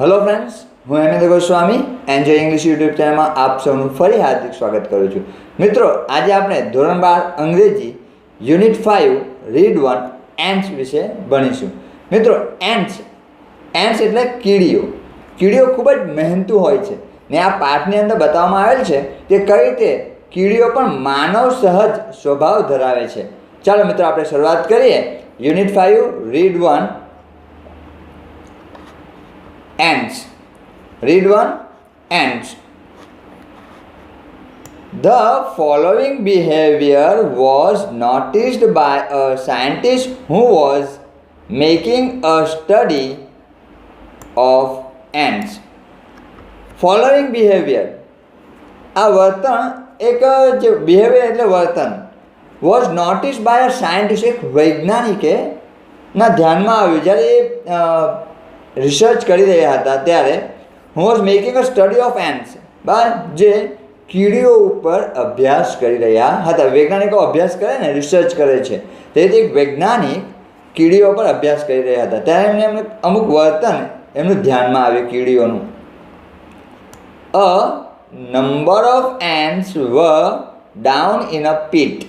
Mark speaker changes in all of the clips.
Speaker 1: Hello friends, हूँ Hemendra Goswami enjoy English YouTube channel में आप सबનું ફરી હાર્દિક સ્વાગત કરું છું। મિત્રો, આજે આપણે ધોરણ 12 અંગ્રેજી યુનિટ 5 રીડ 1 એન્ટ્સ વિશે ભણીશું। મિત્રો, એન્ટ્સ એટલે કીડીઓ। કીડીઓ ખૂબ જ મહેનતુ હોય છે ને આ પાઠની અંદર બતાવવામાં આવેલ છે કે કઈ રીતે કીડીઓ પણ માનવ સહજ સ્વભાવ ધરાવે છે। ચાલો મિત્રો, આપણે શરૂઆત કરીએ। Unit 5 read 1 ants. Read 1 ants. The following behavior was noticed by a scientist who was making a study of ants. Following behavior, આ વર્તન એક જે બિહેવિયર એટલે વર્તન was notice by a scientist, એક વૈજ્ઞાનિકે ના ધ્યાનમાં આવ્યું જ્યારે રિસર્ચ કરી રહ્યા હતા ત્યારે who was making a study of ants, જે કીડીઓ ઉપર અભ્યાસ કરી રહ્યા હતા। વૈજ્ઞાનિકો અભ્યાસ કરે ને, રિસર્ચ કરે છે, તેથી એક વૈજ્ઞાનિક કીડીઓ પર અભ્યાસ કરી રહ્યા હતા ત્યારે એમને અમુક વર્તન એમનું ધ્યાનમાં આવ્યું કીડીઓનું। A number of ants were down in a pit.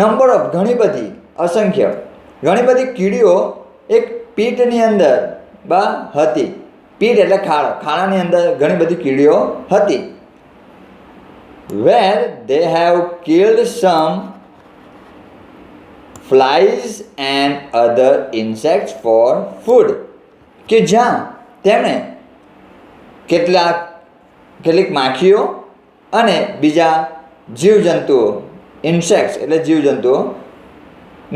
Speaker 1: Number of ઘણી બધી, અસંખ્ય ઘણી બધી કીડીઓ એક પીટની અંદર હતી। પીટ એટલે ખાડો, ખાડાની અંદર ઘણી બધી કીડીઓ હતી। Where they have killed some flies and other insects for food, કે જ્યાં તેમણે કેટલીક માખીઓ અને બીજા જીવજંતુઓ, ઇન્સેક્ટ્સ એટલે જીવજંતુઓ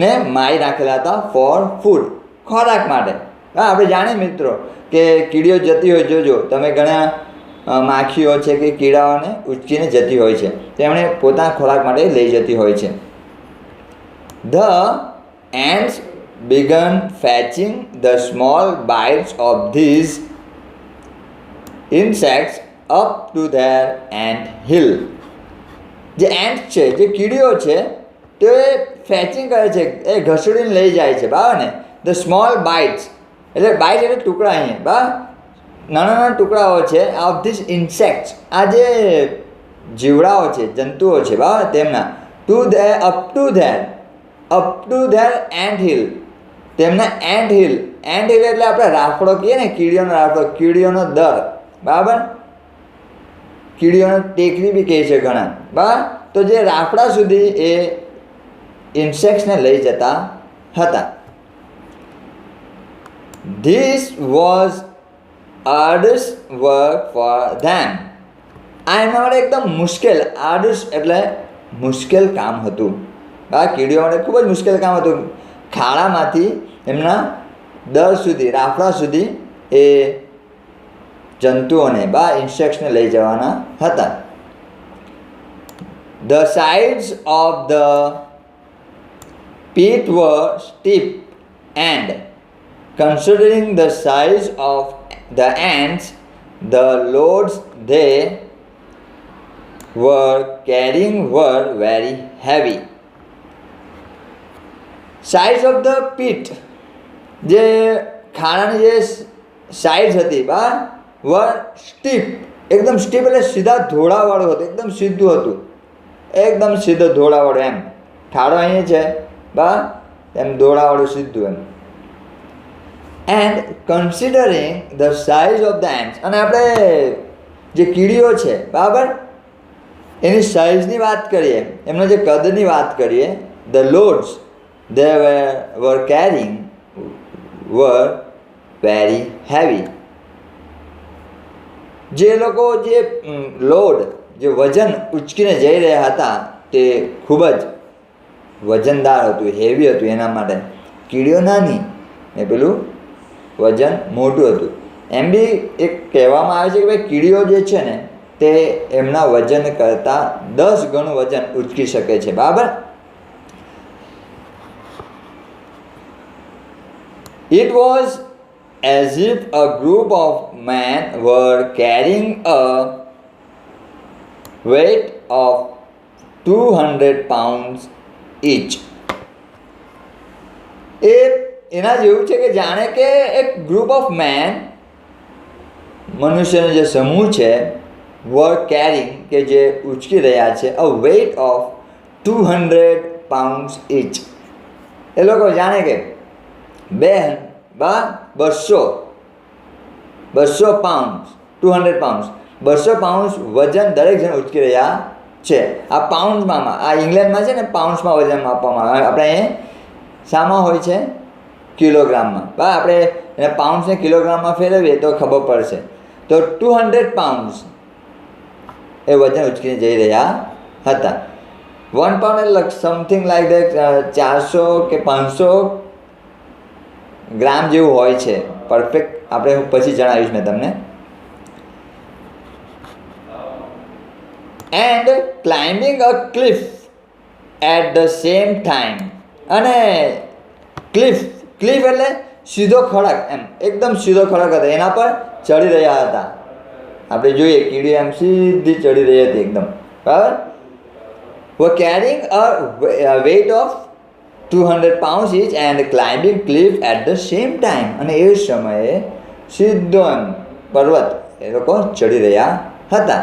Speaker 1: ને મારી નાખેલા હતા ફોર ફૂડ, ખોરાક માટે। હા, આપણે જાણીએ મિત્રો કે કીડીઓ જતી હોય, જોજો તમે, ઘણા માખીઓ છે કે કીડાઓને ઉચકીને જતી હોય છે, તેમણે પોતાના ખોરાક માટે લઈ જતી હોય છે। The ants began fetching the small bites of these insects up to their ant hill. જે એન્ટ છે, જે કીડીઓ છે, તે ફેચિંગ કરે છે, એ ઘસડીને લઈ જાય છે, બરાબર ને। ધ સ્મોલ બાઇટ્સ એટલે બાઇટ એટલે ટુકડા, અહીંયા નાના નાના ટુકડાઓ છે ઓફ ધીસ ઇન્સેક્ટ્સ, આ જે જીવડાઓ છે, જંતુઓ છે, બરાબર, તેમના up to there ant hill, તેમના એન્ટ હિલ એટલે આપણે રાફડો કહીએ ને, કીડીઓનો રાફડો, કીડીઓનો દર, બરાબર, કીડીઓનો ટેકરી બી કહે છે ઘણા, બરાબર। તો જે રાફડા સુધી એ ઇન્સેક્ટ્સને લઈ જતા હતા। This was hard work for them. આ એમના માટે એકદમ મુશ્કેલ, આર્ડસ એટલે મુશ્કેલ કામ હતું, કીડીઓ માટે ખૂબ જ મુશ્કેલ કામ હતું। ખાડામાંથી એમના દર સુધી, રાફડા સુધી એ જંતુઓને ઇન્સેક્ટ્સને લઈ જવાના હતા। The sides of the pit were steep and, considering the size of the ants, the loads they were carrying were very heavy. Sides of the pit, જે ખાડાની જે સાઇઝ હતી were steep, એકદમ સ્ટીપ એટલે સીધા ધોળાવાળું હતું, એકદમ સીધું હતું, એકદમ સીધો ધોળાવાળું, એમ ખાડો અહીંયા છે એમ ધોળાવાળું સીધું એમ। And considering the size of the ants, અને આપણે જે કીડીઓ છે, બરાબર, એની સાઇઝની વાત કરીએ, એમના જે કદની વાત કરીએ, the loads they were carrying were very heavy. જે લોકો જે લોડ, જે વજન ઉચકીને જઈ રહ્યા હતા તે ખૂબ જ વજનદાર હતું, હેવી હતું, એના માટે કીડીઓ નાની ને પેલું વજન મોટું હતું। એમ બી એક કહેવામાં આવે છે કે ભાઈ કીડીઓ જે છે ને તે એમના વજન કરતાં 10 ગણું વજન ઉચકી શકે છે, બરાબર। It was as if a group of men were carrying a weight of 200 pounds each. એના જેવું છે કે જાણે કે એક ગ્રુપ ઓફ મેન મનુષ્યનો જે સમૂહ છે were carrying કે જે ઉચકી રહ્યા છે a weight of 200 pounds each. એ લોકો જાણે કે 200 પાઉન્ડ 200 પાઉન્ડ 200 પાઉન્ડ વજન દરેક જણ ઉચકી રહ્યા છે. આ પાઉન્ડમાં આ ઇંગ્લેન્ડમાં છે ને પાઉન્ડ્સમાં વજન માપવામાં આવે. આપણે અહીં શામાં હોય છે? કિલોગ્રામમાં. બરાબર, આપણે એને પાઉન્ડ્સને કિલોગ્રામમાં ફેરવીએ તો ખબર પડશે. તો 200 પાઉન્ડ્સ એ વજન ઉચકીને જઈ રહ્યા હતા. 1 પાઉન્ડ એટલે સમથિંગ લાઈક દેટ 400 કે 500 ગ્રામ જેવું હોય છે. પરફેક્ટ આપણે પછી જણાવીશ મેં તમને. And climbing a cliff at the same time. અને ક્લિફ એટલે સીધો ખડક, એમ એકદમ સીધો ખડક હતો, એના પર ચડી રહ્યા હતા. આપણે જોઈએ કીડી એમ સીધી ચડી રહી હતી એકદમ. બરાબર. were carrying a weight of 200 pounds each and climbing cliff at the same time. અને એ સમયે સીધો એમ પર્વત એ લોકો ચડી રહ્યા હતા.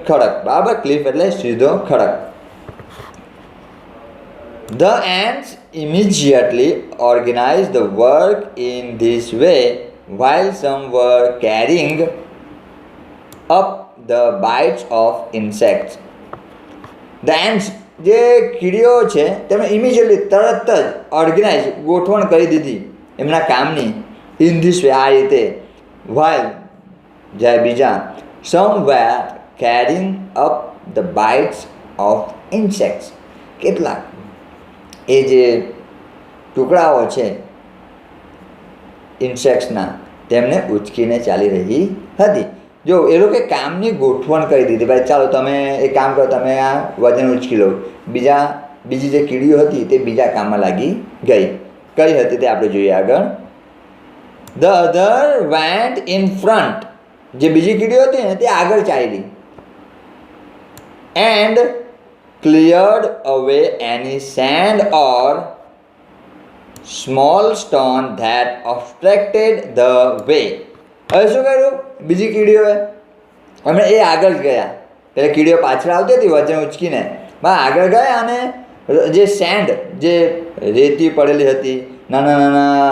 Speaker 1: ખડક. બરાબર. ક્લિફ એટલે સીધો ખડક. The ants immediately organized the work in this way while some were carrying up the bites of insects. The ants જે કીડીઓ છે તેમણે ઇમિડિયેટલી તરત જ ઓર્ગેનાઇઝ ગોઠવણ કરી દીધી એમના કામની ઇન ધીસ વે આ રીતે. while જ્યારે બીજા some were carrying up the bites of insects. કેટલાક એ જે ટુકડાઓ છે ઇન્સેક્ટ્સના તેમને ઉચકીને ચાલી રહી હતી. જો એ લોકોએ કામની ગોઠવણ કરી દીધી, ભાઈ ચાલો તમે એક કામ કરો, તમે આ વજન ઉચકી લો. બીજી જે કીડીઓ હતી તે બીજા કામમાં લાગી ગઈ. કઈ હતી તે આપણે જોઈએ આગળ. The other vent in front. જે બીજી કીડીઓ હતી ને તે આગળ ચાલી and cleared away any sand or small stone that obstructed the way. હવે શું કર્યું બીજી કીડીઓએ? અમે એ આગળ ગયા. એટલે કીડીઓ પાછળ આવતી હતી વજન ઉચકીને, આગળ ગયા અને જે સેન્ડ, જે રેતી પડેલી હતી, નાના નાના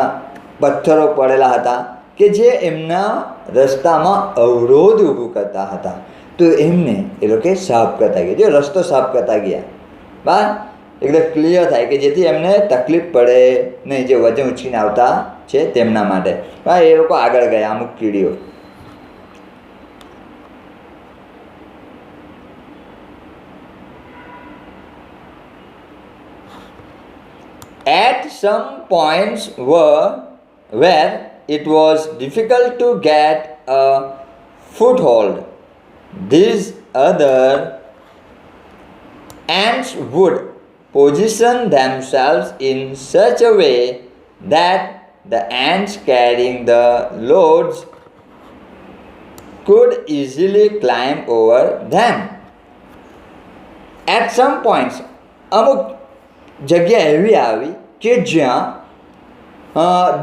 Speaker 1: પથ્થરો પડેલા હતા કે જે એમના રસ્તામાં અવરોધ ઊભું કરતા હતા, તો એમને એ લોકો સાફ કરતા ગયા. જો રસ્તો સાફ કરતા ગયા, એકદમ ક્લિયર થાય કે જેથી એમને તકલીફ પડે નહીં, જે વજન ઉચકીને આવતા છે તેમના માટે. એ લોકો આગળ ગયા અમુક કીડીઓ. At some points where it was difficult to get a foothold, these other ants would position themselves in such a way that the ants carrying the loads could easily climb over them. At some points, અમુક જગ્યા એવી આવી કે જ્યાં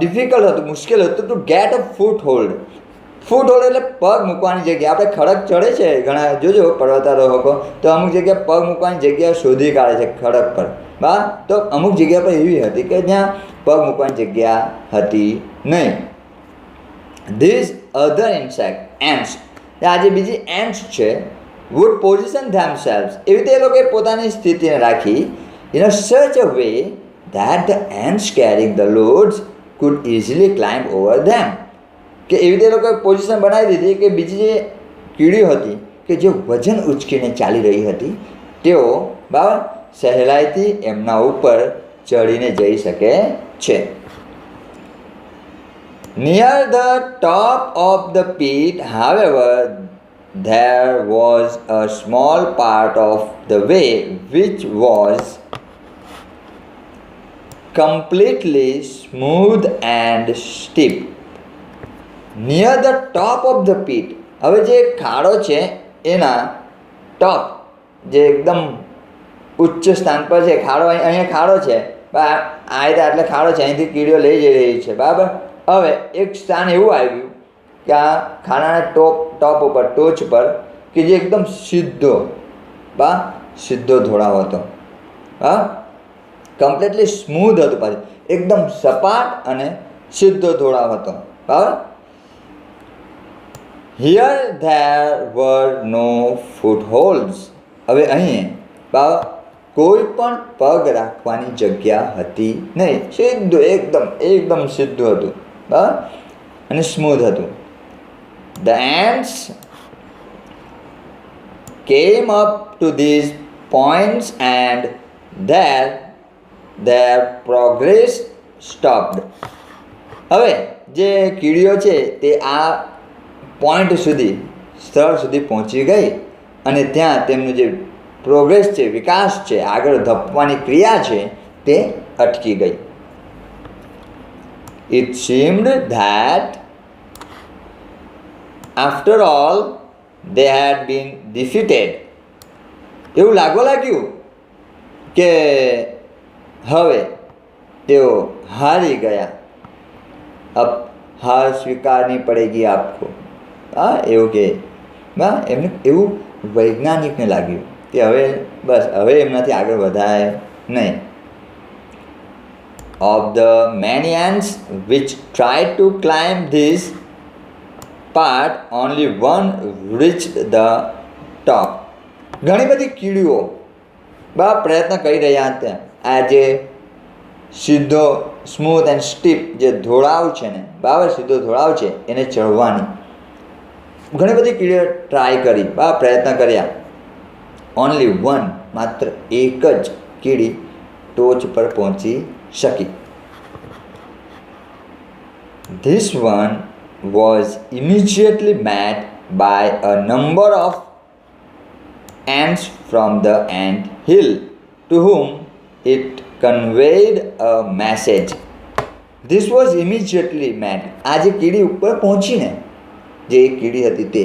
Speaker 1: difficult હતું, મુશ્કેલ હતું two get a foot hold. Foot hold એટલે પગ મૂકવાની જગ્યા. આપણે ખડક ચડે છે ઘણા, જોજો પર્વતારોહકો, તો અમુક જગ્યાએ પગ મૂકવાની જગ્યા શોધી કાઢે છે ખડક પર. તો અમુક જગ્યા પર એવી હતી કે જ્યાં પગ મૂકવાની જગ્યા હતી નહીં. ધીઝ અધર ants, આ જે બીજી એન્ટ્સ છે, વુડ પોઝિશન ધેમસેલ્વ્સ, એવી રીતે એ લોકોએ પોતાની સ્થિતિને રાખી in a such a way that the ants carrying the loads could easily climb over them. કે એવી રીતે લોકોએ પોઝિશન બનાવી દીધી કે બીજી જે કીડીઓ હતી કે જે વજન ઉચકીને ચાલી રહી હતી તેઓ બરાબર સહેલાઈથી એમના ઉપર ચડીને જઈ શકે છે. Near the top of the pit, however, there was a small part of the way which was completely smooth and steep. Near the top of the pit, હવે જે ખાડો છે એના ટોપ, જે એકદમ ઉચ્ચ સ્થાન પર છે ખાડો, અહીંયા ખાડો છે, આ રીતે આટલે ખાડો છે, અહીંથી કીડીઓ લઈ જઈ રહી છે બરાબર. હવે એક સ્થાન એવું આવ્યું કે આ ખાનાના ટોપ ઉપર ટોચ પર કે જે એકદમ સીધો સીધો ઢોળાવ હતો, કમ્પ્લીટલી સ્મૂધ હતું, પાછું એકદમ સપાટ અને સીધો ઢોળાવ હતો, બરાબર. હિયર ધેર વર નો ફૂટહોલ્સ. હવે અહીં બરાબર કોઈ પણ પગ રાખવાની જગ્યા હતી નહીં, સીધું એકદમ સીધું હતું, બરાબર, અને સ્મૂધ હતું. The ants came up to these points and their progress stopped. હવે જે કીડીઓ છે તે આ પોઈન્ટ સુધી, સ્થળ સુધી પહોંચી ગઈ અને ત્યાં તેમનું જે પ્રોગ્રેસ છે, વિકાસ છે, આગળ ધપવાની ક્રિયા છે તે અટકી ગઈ. It seemed that after all they had been defeated. એવું લાગ્યું કે હવે તેઓ હારી ગયા. अब हार स्वीकारनी पड़ेगी आपको. એવું કે એમને એવું વૈજ્ઞાનિકને લાગ્યું કે હવે બસ હવે એમનાથી આગળ વધાય નહીં. Of the many ants which tried to climb this part, only one reached the top. ઘણી બધી કીડીઓ પ્રયત્ન કરી રહ્યા હતા આ જે સીધો સ્મૂથ એન્ડ સ્ટીપ જે ઢોળાવ છે ને, બરાબર, સીધો ઢોળાવ છે એને ચડવાની ઘણી બધી કીડીઓ ટ્રાય કરી, પ્રયત્ન કર્યા. ઓનલી વન, માત્ર એક જ કીડી ટોચ પર પહોંચી શકી. This one was immediately met by a number of ants from the ant hill, to whom it conveyed a message. This was immediately met. આ જે કીડી ઉપર પહોંચીને જે એક કીડી હતી તે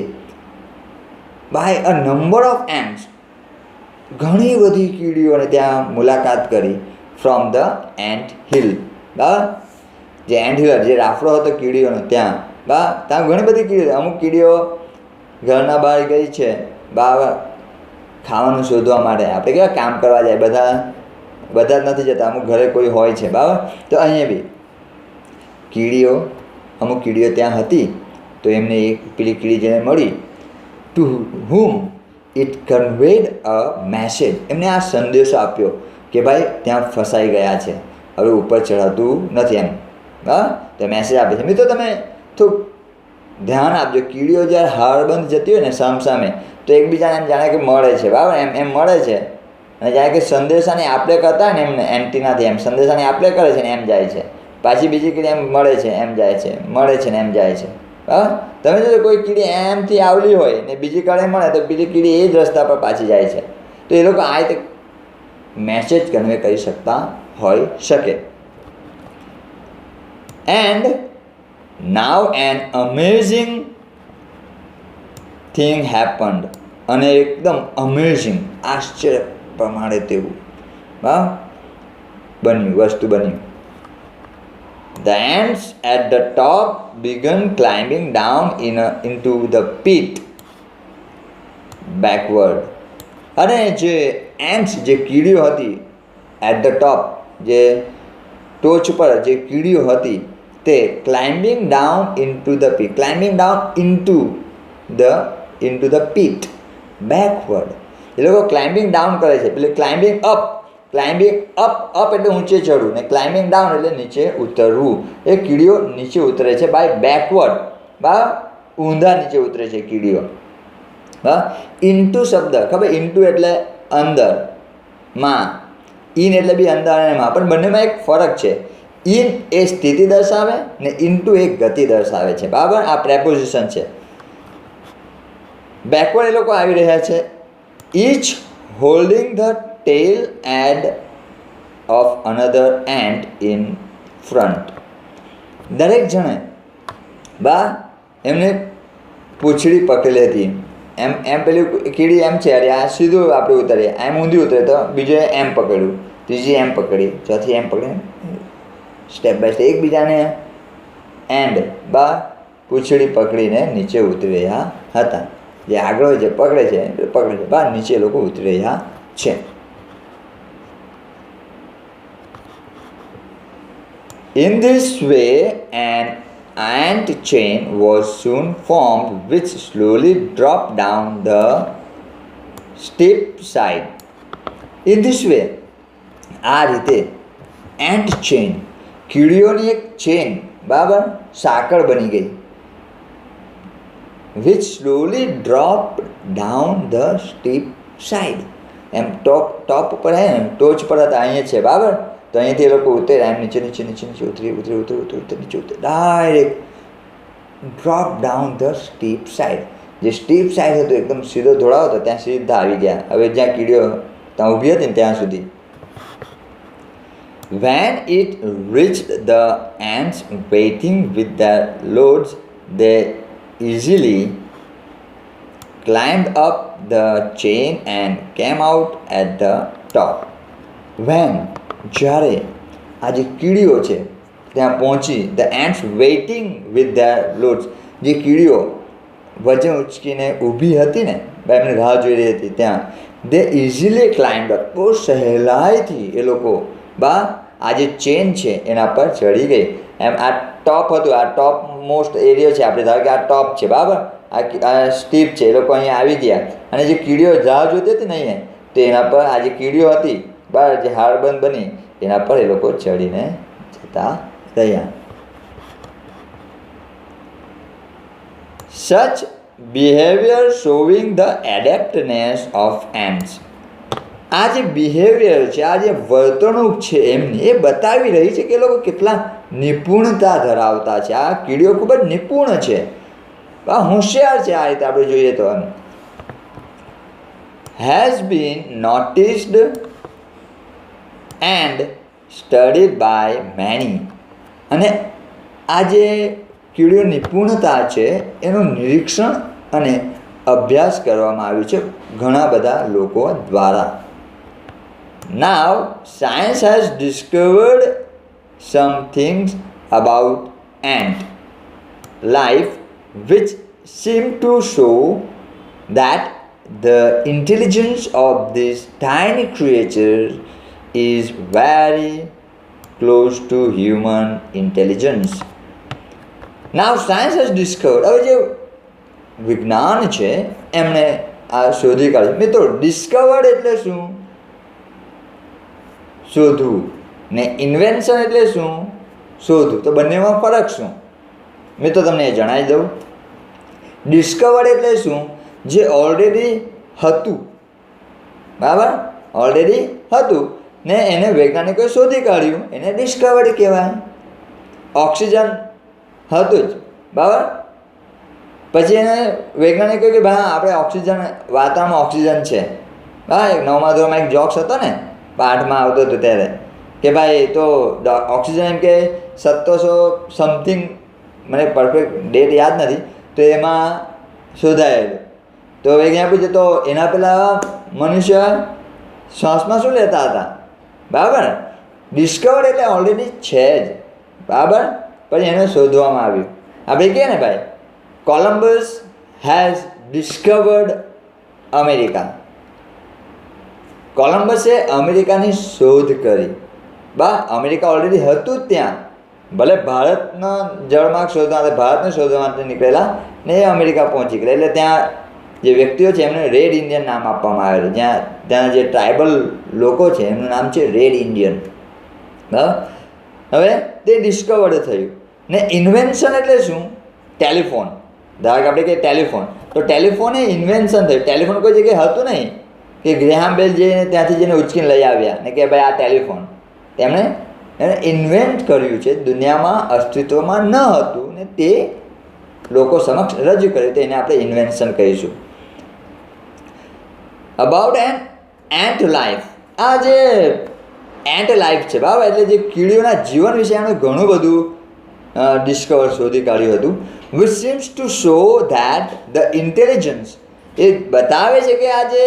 Speaker 1: by a number of ants, ઘણી બધી કીડીઓને ત્યાં મુલાકાત કરી from the ant hill. બરાબર, જે એન્ટ હિલ જે રાફડો હતો કીડીઓનો ત્યાં ઘણી બધી કીડીઓ, અમુક કીડીઓ ઘરના બહાર ગઈ છે બરાબર ખાવાનું શોધવા માટે. આપણે કેવા કામ કરવા જાય, બધા જ નથી જતા, અમુક ઘરે કોઈ હોય છે, બરાબર. તો અહીંયા બી અમુક કીડીઓ ત્યાં હતી તો એમને એક પેલી કીડી જેને મળી, to whom it conveyed a message, એમને આ સંદેશો આપ્યો કે ભાઈ ત્યાં ફસાઈ ગયા છે, હવે ઉપર ચડાતું નથી એમ. તો મેસેજ આપે છે. મિત્રો તમે થોડુંક ધ્યાન આપજો, કીડીઓ જ્યારે હારબંધ જતી હોય ને સામસામે તો એકબીજાને એમ જાણે કે મળે છે, બરાબર, એમ મળે છે, અને જાણે કે સંદેશાની આપણે કરતા ને એમને એન્ટીનાથી એમ સંદેશાની આપણે કરે છે ને એમ જાય છે, પાછી બીજી કીડી એમ મળે છે એમ જાય છે, મળે છે ને એમ જાય છે, બરાબર. તમે જોજો કોઈ કીડી એમથી આવલી હોય ને બીજી કડે મળે તો બીજી કીડી એ જ રસ્તા પર પાછી જાય છે. તો એ લોકો આ રીતે મેસેજ કન્વે કરી શકતા હોઈ શકે. And now an amazing thing happened. અને એકદમ અમેઝિંગ, આશ્ચર્ય પ્રમાણે તેવું વસ્તુ બન્યું. The ants at the top began climbing down into the pit backward. અને જે એન્ટ્સ જે કીડીઓ હતી એટ ધ ટોપ, જે ટોચ પર જે કીડીઓ હતી તે climbing down into the pit, climbing down into the pit backward. એ લોકો ક્લાઇમ્બિંગ ડાઉન કરે છે, પેલી ક્લાઇમ્બિંગ અપ એટલે ઊંચે ચડવું ને ક્લાઇમ્બિંગ ડાઉન એટલે નીચે ઉતરવું. એ કીડીઓ નીચે ઉતરે છે બાય બેકવર્ડ, ઊંધા નીચે ઉતરે છે કીડીઓ. ઇન્ટુ શબ્દ ખબર, ઇન્ટુ એટલે અંદર, માં, ઇન એટલે બી અંદર અને માં, પણ બંનેમાં એક ફરક છે. ઇન એ સ્થિતિ દર્શાવે ને ઇન્ટુ એ ગતિ દર્શાવે છે, બરાબર. આ પ્રેપોઝિશન છે. બેકવર્ડ એ લોકો આવી રહ્યા છે, each holding the tail end of another ant in front. દરેક જણે એમને પૂંછડી પકડેલી હતી. એમ પેલી કીડી એમ છે, અરે આ સીધું આપણે ઉતરીએ, એમ ઊંધી ઉતરે તો બીજે એમ પકડ્યું, ત્રીજી એમ પકડી, ચોથી એમ પકડી, સ્ટેપ બાય સ્ટેપ એકબીજાને એન્ડ પૂંછડી પકડીને નીચે ઉતરી રહ્યા હતા. જે આગળ જે પકડે છે બહાર, નીચે લોકો ઉતરી રહ્યા છે. In this way, an ant chain was soon formed which slowly dropped down the steep side. In this way, આ રીતે એન્ટ ચેન, કીડીઓની એક ચેન, બરાબર, સાંકળ બની ગઈ. which slowly dropped down the steep side. એમ ટોપ ઉપર હે ને, ટોચ પર હતા, અહીંયા છે, બરાબર. તો અહીંયાથી એ લોકો ઉતર્યા, એમ નીચે ઉતરી નીચે ઉતરી direct drop down the steep side. જે સ્ટીપ સાઈડ હતો એકદમ સીધો ધોળાવો હતો, ત્યાં સીધા આવી ગયા. હવે જ્યાં કીડીઓ ત્યાં ઊભી હતી ને ત્યાં સુધી. When it reached the ants waiting with their loads, they easily climbed up the chain and came out at the top. When, જ્યારે આ જે કીડીઓ છે ત્યાં પહોંચી, the ants waiting with their loads, જે કીડીઓ વજન ઉચકીને ઊભી હતી ને, એમને રાહ જોઈ રહી હતી ત્યાં, they easily climbed up, બહુ સહેલાઈથી એ લોકો આ જે ચેન છે એના પર ચડી ગઈ. એમ આ ટોપ હતું, આ ટોપ મોસ્ટ એરિયો છે આપણે, ધારો કે આ ટોપ છે, બરાબર, આ સ્ટીપ છે. એ લોકો અહીંયા આવી ગયા અને જે કીડીઓ રાહ જોતી હતી ને અહીંયા, તો એના પર આ જે કીડીઓ હતી, બરાબર, જે હાડબંધ બની, એના પર એ લોકો ચડીને જતા રહ્યા. Such behavior showing the adaptedness of ants. આ જે બિહેવિયર છે, આ જે વર્તણૂક છે એમની, એ બતાવી રહી છે કે એ લોકો કેટલા નિપુણતા ધરાવતા છે. આ કીડીઓ ખૂબ જ નિપુણ છે, હોશિયાર છે. આ રીતે આપણે જોઈએ તો has been noticed and studied by many. અને આ જે કીડીઓ નિપુણતા છે એનું નિરીક્ષણ અને અભ્યાસ કરવામાં આવ્યું છે ઘણા બધા લોકો દ્વારા. Now, science has discovered some things about ant life which seem to show that the intelligence of these tiny creatures is very close to human intelligence. Now, science has discovered, હવે જે વિજ્ઞાન છે એમણે આ શોધી કાઢ્યું. મિત્રો, ડિસ્કવર્ડ એટલે શું? શોધવું. ને ઇન્વેન્શન એટલે શું? શોધવું. તો બંનેમાં ફરક શું? મિત્રો, તમને એ જણાવી દઉં. ડિસ્કવર્ડ એટલે શું? જે ઓલરેડી હતું, બરાબર, ઓલરેડી હતું ને એને વૈજ્ઞાનિકોએ શોધી કાઢ્યું, એને ડિસ્કવર્ડ કહેવાય. ઓક્સિજન હતું જ, બરાબર, પછી એને વૈજ્ઞાનિકો કે ભાઈ આપણે ઓક્સિજન, વાતાવરણમાં ઓક્સિજન છે. હા, એક 9મા ધોરણમાં એક જોક્સ હતો ને, 8માં આવતો હતો ત્યારે, કે ભાઈ તો ઓક્સિજન એમ કે 1700 સમથિંગ, મને પરફેક્ટ ડેટ યાદ નથી, તો એમાં શોધાયેલું. તો વૈજ્ઞાનિક પૂછે તો એના પહેલાં મનુષ્ય શ્વાસમાં શું લેતા હતા? બરાબર, ડિસ્કવર્ડ એટલે ઓલરેડી છે જ, બરાબર, પછી એને શોધવામાં આવ્યું. આપણે કહીએ ને ભાઈ, કોલમ્બસ હેઝ ડિસ્કવર્ડ અમેરિકા. કોલમ્બસે અમેરિકાની શોધ કરી. અમેરિકા ઓલરેડી હતું જ ત્યાં, ભલે ભારતના જળમાર્ગ શોધવા માટે, ભારતને શોધવા માટે નીકળેલા ને એ અમેરિકા પહોંચી ગયા. એટલે ત્યાં જે વ્યક્તિઓ છે એમને રેડ ઇન્ડિયન નામ આપવામાં આવેલું. ત્યાં જે ટ્રાઇબલ લોકો છે એમનું નામ છે રેડ ઇન્ડિયન. બરાબર, હવે તે ડિસ્કવર્ડ થયું. ને ઇન્વેન્શન એટલે શું? ટેલિફોન. ધારો કે આપણે કહીએ ટેલિફોન, તો ટેલિફોન એ ઇન્વેન્શન થયું. ટેલિફોન કોઈ જગ્યાએ હતું નહીં કે ગ્રેહામ બેલ જઈને ત્યાંથી જઈને ઉચકીને લઈ આવ્યા ને કે ભાઈ આ ટેલિફોન. તેમણે એને ઇન્વેન્ટ કર્યું છે, દુનિયામાં અસ્તિત્વમાં ન હતું ને તે લોકો સમક્ષ રજૂ કર્યું, તો એને આપણે ઇન્વેન્શન કહીશું. About ant life. આ જે એન્ટ લાઈફ છે, બરાબર, એટલે જે કીડીઓના જીવન વિશે એમણે ઘણું બધું ડિસ્કવર શોધી કાઢ્યું હતું. Which seems to show that the intelligence, એ બતાવે છે કે આ જે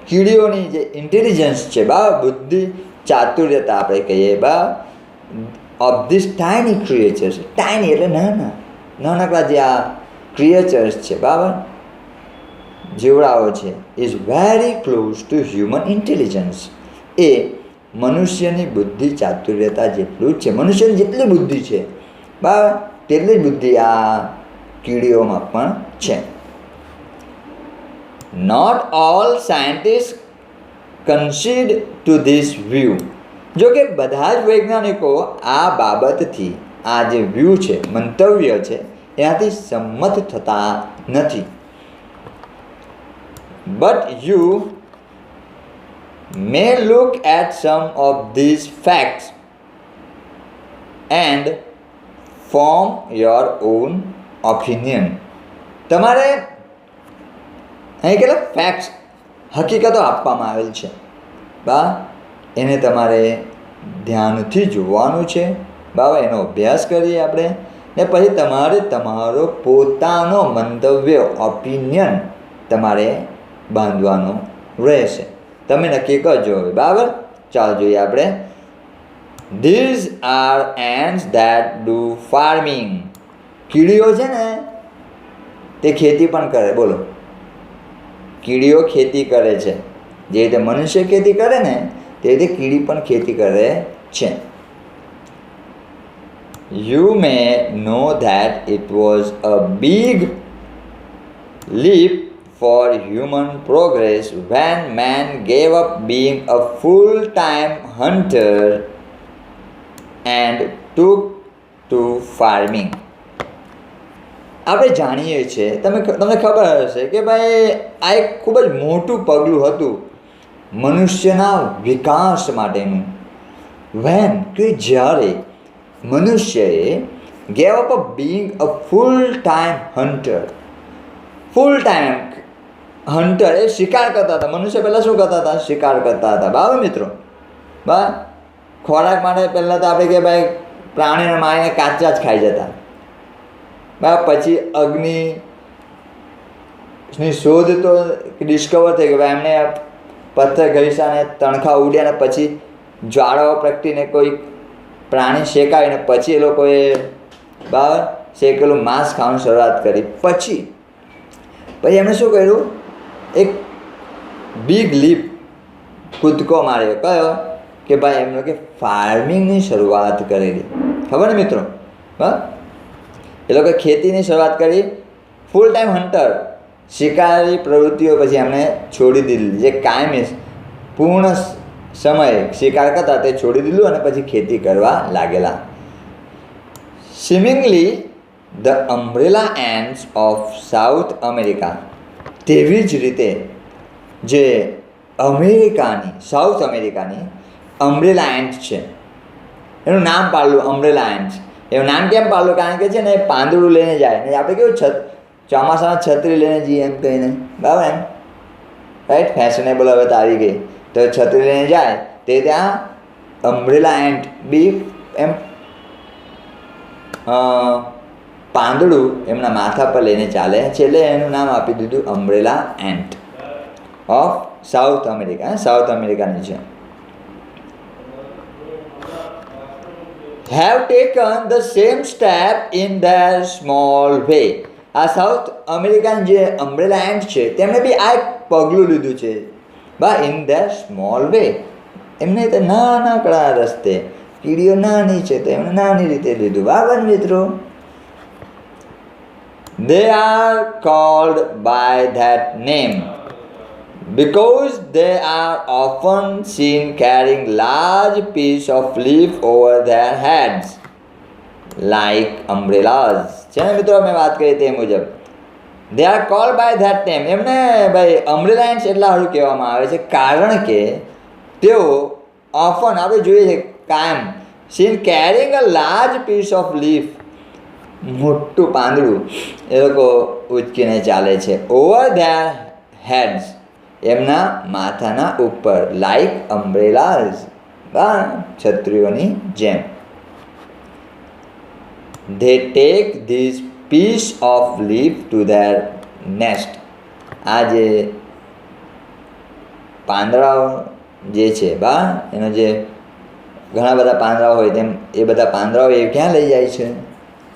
Speaker 1: કીડીઓની જે ઇન્ટેલિજન્સ છે, બુદ્ધિ ચાતુર્યતા આપણે કહીએ, of this tiny creatures. Tiny એટલે નાના, નાનકડા જે આ ક્રિએચર્સ છે, બરાબર, જીવડાઓ છે, is very close to human intelligence. એ મનુષ્યની બુદ્ધિ ચાતુર્યતા જેટલું જ છે. મનુષ્યની જેટલી બુદ્ધિ છે, બરાબર, તેટલી જ બુદ્ધિ આ કીડીઓમાં પણ છે. Not all scientist concede to this view. જો કે બધા જ વૈજ્ઞાનિકો આ બાબતથી, આ જે વ્યૂ છે, મંતવ્ય છે, એનાથી સંમત થતા નથી. But you may look at some of this facts and form your own opinion. તમારે અહીં કેટલાક ફેક્ટ્સ, હકીકતો આપવામાં આવેલ છે, એને તમારે ધ્યાનથી જોવાનું છે, બરાબર, એનો અભ્યાસ કરીએ આપણે, ને પછી તમારે તમારો પોતાનો મંતવ્ય, ઓપિનિયન તમારે બાંધવાનો રહેશે. તમે નક્કી કરજો હવે, બરાબર. ચાલો જોઈએ આપણે. These are ants that do farming. કીડીઓ છે ને તે ખેતી પણ કરે. બોલો, કીડીઓ ખેતી કરે છે. જે રીતે મનુષ્ય ખેતી કરે ને તે રીતે કીડી પણ ખેતી કરે છે. You may know that it was a big leap for human progress when man gave up being a full-time hunter and took to farming. આપણે જાણીએ છીએ, તમને ખબર હશે કે ભાઈ આ એક ખૂબ જ મોટું પગલું હતું મનુષ્યના વિકાસ માટેનું. વેન, કે જ્યારે મનુષ્યએ gave up being a full time hunter. Full time hunter એ શિકાર કરતા હતા. મનુષ્ય પહેલાં શું કરતા હતા? શિકાર કરતા હતા, બરાબર મિત્રો. બરાબર, ખોરાક માટે પહેલાં તો આપણે કે ભાઈ પ્રાણીને મારીને કાચા જ ખાઈ જતા, બરાબર. પછી અગ્નિની શોધ તો ડિસ્કવર થઈ ગઈ, ભાઈ એમને પથ્થર ઘસીને તણખા ઉડ્યા ને પછી જ્વાળાઓ પ્રગટીને કોઈ પ્રાણી શેકાવીને પછી એ લોકોએ, બરાબર, શેકેલું માંસ ખાવાની શરૂઆત કરી. પછી એમણે શું કર્યું? એક બિગ લીપ, કૂદકો માર્યો. કયો? કે ભાઈ એમણે કે ફાર્મિંગની શરૂઆત કરેલી. ખબર ને મિત્રો? હા, એ લોકોએ ખેતીની શરૂઆત કરી. ફૂલ ટાઈમ હન્ટર, શિકારી પ્રવૃત્તિઓ પછી એમણે છોડી દીધી. જે કાયમી પૂર્ણ સમયે શિકાર કરતા તે છોડી દીધું અને પછી ખેતી કરવા લાગેલા. Seemingly the umbrella ends of South America. તેવી જ રીતે જે અમેરિકાની, સાઉથ અમેરિકાની અમ્બ્રેલા એન્ડ્સ છે, એનું નામ પાડલું અમ્બ્રેલા એન્ડ્સ. એનું નામ કેમ પાડલું? કારણ કે છે ને પાંદડું લઈને જાય ને આપણે કેવું ચોમાસામાં છત્રી લઈને જઈએ એમ કહીને, બરાબર, એમ રાઈટ, ફેશનેબલ હવે તો આવી ગઈ. તો છત્રી લઈને જાય તે ત્યાં અમ્બ્રેલા એન્ટ બી એમ પાંદડું એમના માથા પર લઈને ચાલે છે. એટલે એનું નામ આપી દીધું umbrella ant of South America. South અમેરિકાની છે. have taken the same step in their small way. આ સાઉથ અમેરિકન જે અમ્બ્રેલા એન્ટ છે તેમણે બી આ એક પગલું લીધું છે, બા, ઇન ધેર સ્મોલ વે. એમને તો નાનકડા રસ્તે, કીડીઓ નાની છે તો એમણે નાની રીતે લીધું, બરાબર મિત્રો. They are called by that name because they are often seen carrying large piece of leaf over their heads like umbrellas. છે ને મિત્રો, મેં વાત કરી તે મુજબ. They are called by that name. એમને ભાઈ અમ્બ્રેલા એન્ટ્સ એટલા સારું કહેવામાં આવે છે કારણ કે તેઓ ઓફન, આપણે જોઈએ છે કાયમ, seen carrying a large piece of leaf, મોટું પાંદડું એ લોકો ઉચકીને ચાલે છે. ઓવર ધેર હેડ્સ, એમના માથાના ઉપર, લાઈક અમ્બ્રેલાઝ, છત્રીઓની જેમ. They take this piece of leaf to their nest. આ જે પાંદડાઓ જે છે એનો જે ઘણા બધા પાંદડાઓ હોય તેમ એ બધા પાંદડાઓ એ ક્યાં લઈ જાય છે?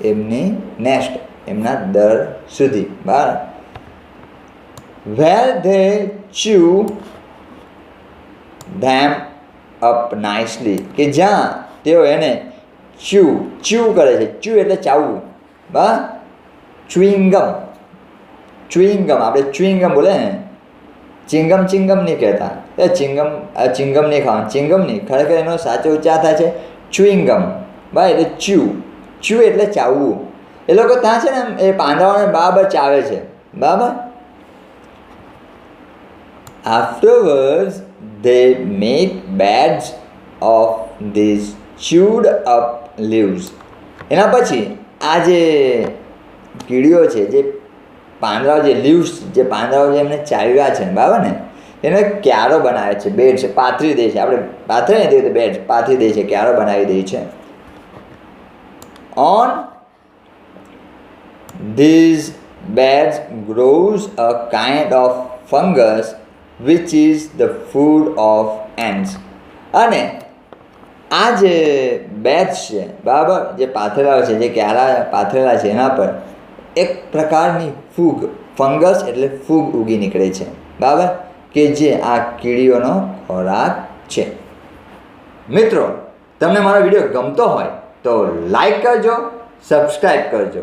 Speaker 1: એમની નેસ્ટ, એમના દર સુધી. બરાબર. where they chew them up nicely, કે જ્યાં તેઓ એને chew કરે છે. chew એટલે ચાવવું. બરાબર. chewing gum આપણે chewing gum બોલે ને, ચિંગમ નહીં કહેતા. એ ચિંગમ નહીં ખાવાનું, ચિંગમ નહીં, ખરેખર એનો સાચો ઉચ્ચાર થાય છે chewing gum. બરાબર. એટલે chew એટલે ચાવવું. એ લોકો ત્યાં છે ને એ પાંદડાઓને બરાબર ચાવે છે. બરાબર. afterwards they make beds of these chewed up leaves. એના પછી આ જે કીડીઓ છે, જે પાંદડાઓ, જે લીવ્સ, જે પાંદડાઓ જે એમને ચાવ્યા છે, બરાબર ને, એનો એક ક્યારો બનાવે છે, બેડ છે, પાથરી દે છે. આપણે પાથરી નથી તો બેડ પાથરી દે છે, ક્યારો બનાવી દે છે. on these beds grows a kind of fungus which is the food of ants. અને આ જે બેડ્સ છે, બરાબર, જે પાથરેલા છે, જે ક્યારા પાથરેલા છે, એના પર એક પ્રકારની ફૂગ, ફંગસ એટલે ફૂગ ઉગી નીકળે છે. બરાબર. કે જે આ કીડીઓનો ખોરાક છે. મિત્રો, તમને મારો વિડીયો ગમતો હોય તો લાઈક કરજો, સબસ્ક્રાઈબ કરજો.